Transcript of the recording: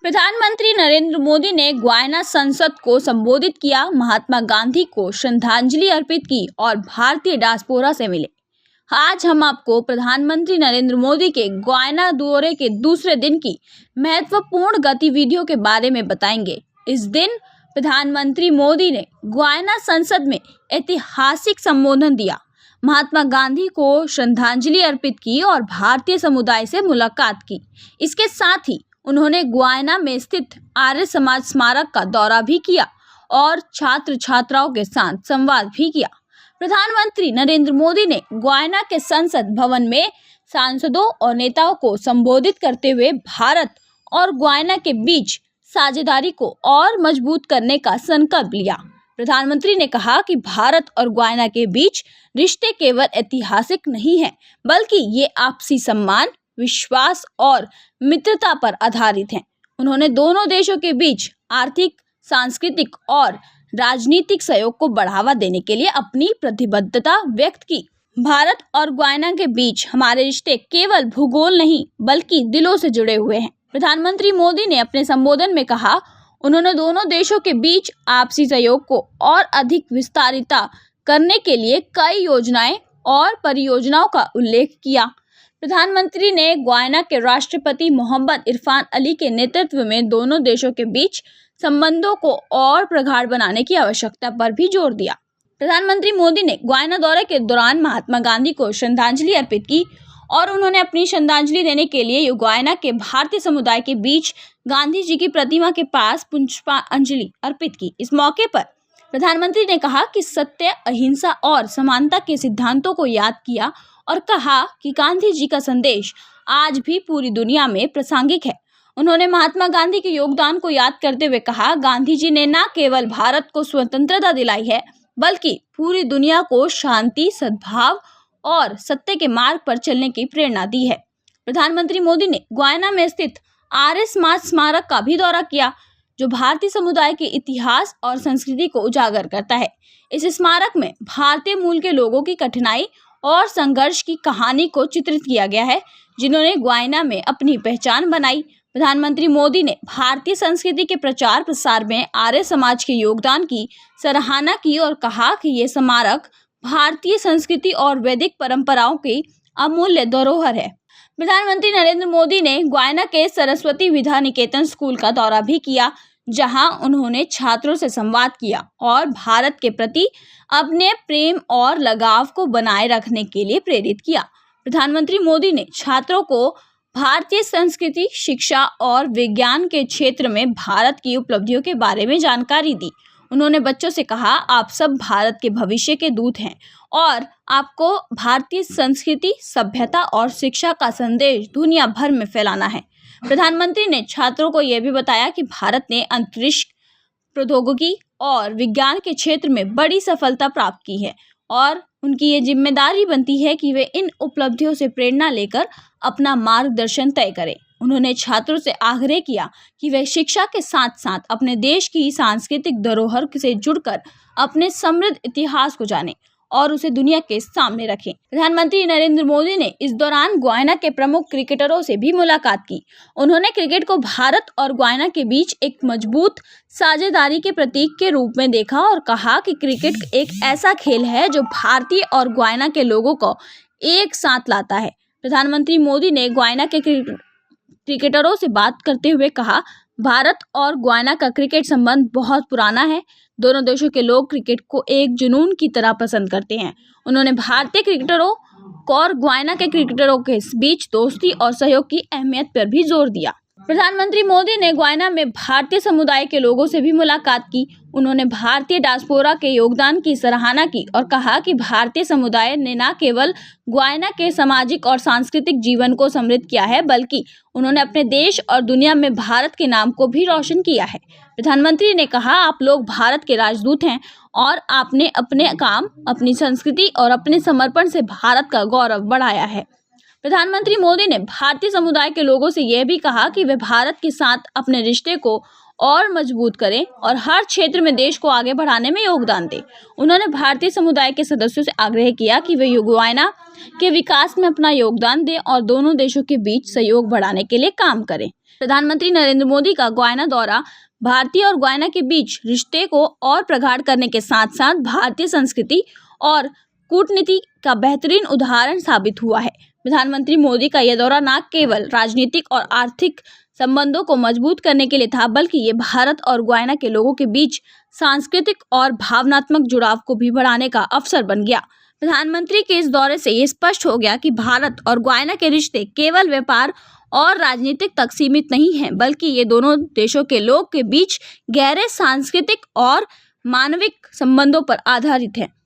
प्रधानमंत्री नरेंद्र मोदी ने गुयाना संसद को संबोधित किया, महात्मा गांधी को श्रद्धांजलि अर्पित की और भारतीय डायस्पोरा से मिले। आज हम आपको प्रधानमंत्री नरेंद्र मोदी के गुयाना दौरे के दूसरे दिन की महत्वपूर्ण गतिविधियों के बारे में बताएंगे। इस दिन प्रधानमंत्री मोदी ने गुयाना संसद में ऐतिहासिक संबोधन दिया, महात्मा गांधी को श्रद्धांजलि अर्पित की और भारतीय समुदाय से मुलाकात की। इसके साथ ही उन्होंने गुयाना में स्थित आर्य समाज स्मारक का दौरा भी किया और छात्र छात्राओं के साथ संवाद भी किया। प्रधानमंत्री नरेंद्र मोदी ने गुयाना के संसद भवन में सांसदों और नेताओं को संबोधित करते हुए भारत और गुयाना के बीच साझेदारी को और मजबूत करने का संकल्प लिया। प्रधानमंत्री ने कहा कि भारत और गुयाना के बीच रिश्ते केवल ऐतिहासिक नहीं हैं, बल्कि ये आपसी सम्मान, विश्वास और मित्रता पर आधारित हैं। उन्होंने दोनों देशों के बीच आर्थिक, सांस्कृतिक और राजनीतिक सहयोग को बढ़ावा देने के लिए अपनी प्रतिबद्धता व्यक्त की। भारत और गुयाना के बीच हमारे रिश्ते केवल भूगोल नहीं, बल्कि दिलों से जुड़े हुए हैं। प्रधानमंत्री मोदी ने अपने संबोधन में कहा, उन्होंने दोनों देशों के बीच आपसी सहयोग को और अधिक विस्तारित करने के लिए कई योजनाएं और परियोजनाओं का उल्लेख किया। प्रधानमंत्री ने गुयाना के राष्ट्रपति मोहम्मद इरफान अली के नेतृत्व में दोनों देशों के बीच संबंधों को और प्रगाढ़ बनाने की आवश्यकता पर भी जोर दिया। प्रधानमंत्री मोदी ने गुयाना दौरे के दौरान महात्मा गांधी को श्रद्धांजलि अर्पित की और उन्होंने अपनी श्रद्धांजलि देने के लिए गुयाना के भारतीय समुदाय के बीच गांधी जी की प्रतिमा के पास पुष्पांजलि अर्पित की। इस मौके पर प्रधानमंत्री ने कहा कि सत्य, अहिंसा और समानता के सिद्धांतों को याद किया और कहा कि गांधी जी का संदेश आज भी पूरी दुनिया में प्रासंगिक है। उन्होंने महात्मा गांधी के योगदान को याद करते हुए कहा, गांधी जी ने न केवल भारत को स्वतंत्रता दिलाई है, बल्कि पूरी दुनिया को शांति, सद्भाव और सत्य के मार्ग पर चलने की प्रेरणा दी है। प्रधानमंत्री मोदी ने गुयाना में स्थित आर्य समाज स्मारक का भी दौरा किया, जो भारतीय समुदाय के इतिहास और संस्कृति को उजागर करता है। इस स्मारक में भारतीय मूल के लोगों की कठिनाई और संघर्ष की कहानी को चित्रित किया गया है, जिन्होंने गुयाना में अपनी पहचान बनाई। प्रधानमंत्री मोदी ने भारतीय संस्कृति के प्रचार प्रसार में आर्य समाज के योगदान की सराहना की और कहा कि ये स्मारक भारतीय संस्कृति और वैदिक परंपराओं की अमूल्य धरोहर है। प्रधानमंत्री नरेंद्र मोदी ने गुयाना के सरस्वती विद्या निकेतन स्कूल का दौरा भी किया, जहां उन्होंने छात्रों से संवाद किया और भारत के प्रति अपने प्रेम और लगाव को बनाए रखने के लिए प्रेरित किया। प्रधानमंत्री मोदी ने छात्रों को भारतीय संस्कृति, शिक्षा और विज्ञान के क्षेत्र में भारत की उपलब्धियों के बारे में जानकारी दी। उन्होंने बच्चों से कहा, आप सब भारत के भविष्य के दूत हैं और आपको भारतीय संस्कृति, सभ्यता और शिक्षा का संदेश दुनिया भर में फैलाना है। प्रधानमंत्री ने छात्रों को यह भी बताया कि भारत ने अंतरिक्ष, प्रौद्योगिकी और विज्ञान के क्षेत्र में बड़ी सफलता प्राप्त की है और उनकी ये जिम्मेदारी बनती है कि वे इन उपलब्धियों से प्रेरणा लेकर अपना मार्गदर्शन तय करें। उन्होंने छात्रों से आग्रह किया कि वे शिक्षा के साथ साथ अपने देश की सांस्कृतिक धरोहर से जुड़कर अपने समृद्ध इतिहास को जानें और उसे दुनिया के सामने रखें। प्रधानमंत्री नरेंद्र मोदी ने इस दौरान गुयाना के प्रमुख क्रिकेटरों से भी मुलाकात की। उन्होंने क्रिकेट को भारत और गुयाना के बीच एक मजबूत साझेदारी के प्रतीक के रूप में देखा और कहा कि क्रिकेट एक ऐसा खेल है जो भारतीय और गुयाना के लोगों को एक साथ लाता है। प्रधानमंत्री मोदी ने गुयाना के क्रिकेटरों से बात करते हुए कहा, भारत और गुयाना का क्रिकेट संबंध बहुत पुराना है। दोनों देशों के लोग क्रिकेट को एक जुनून की तरह पसंद करते हैं। उन्होंने भारतीय क्रिकेटरों और गुयाना के क्रिकेटरों के बीच दोस्ती और सहयोग की अहमियत पर भी जोर दिया। प्रधानमंत्री मोदी ने गुयाना में भारतीय समुदाय के लोगों से भी मुलाकात की। उन्होंने भारतीय डायस्पोरा के योगदान की सराहना की और कहा कि भारतीय समुदाय ने न केवल गुयाना के सामाजिक और सांस्कृतिक जीवन को समृद्ध किया है, बल्कि उन्होंने अपने देश और दुनिया में भारत के नाम को भी रोशन किया है। प्रधानमंत्री ने कहा, आप लोग भारत के राजदूत हैं और आपने अपने काम, अपनी संस्कृति और अपने समर्पण से भारत का गौरव बढ़ाया है। प्रधानमंत्री मोदी ने भारतीय समुदाय के लोगों से यह भी कहा कि वे भारत के साथ अपने रिश्ते को और मजबूत करें और हर क्षेत्र में देश को आगे बढ़ाने में योगदान दें। उन्होंने भारतीय समुदाय के सदस्यों से आग्रह किया कि वे गुयाना के विकास में अपना योगदान दें और दोनों देशों के बीच सहयोग बढ़ाने के लिए काम करें। प्रधानमंत्री नरेंद्र मोदी का गुयाना दौरा भारतीय और गुयाना के बीच रिश्ते को और प्रगाढ़ करने के साथ साथ भारतीय संस्कृति और कूटनीति का बेहतरीन उदाहरण साबित हुआ है। प्रधानमंत्री मोदी का यह दौरा न केवल राजनीतिक और आर्थिक संबंधों को मजबूत करने के लिए था, बल्कि ये भारत और गुयाना के लोगों के बीच सांस्कृतिक और भावनात्मक जुड़ाव को भी बढ़ाने का अवसर बन गया। प्रधानमंत्री के इस दौरे से ये स्पष्ट हो गया कि भारत और गुयाना के रिश्ते केवल व्यापार और राजनीतिक तक सीमित नहीं हैं, बल्कि ये दोनों देशों के लोग के बीच गहरे सांस्कृतिक और मानविक संबंधों पर आधारित है।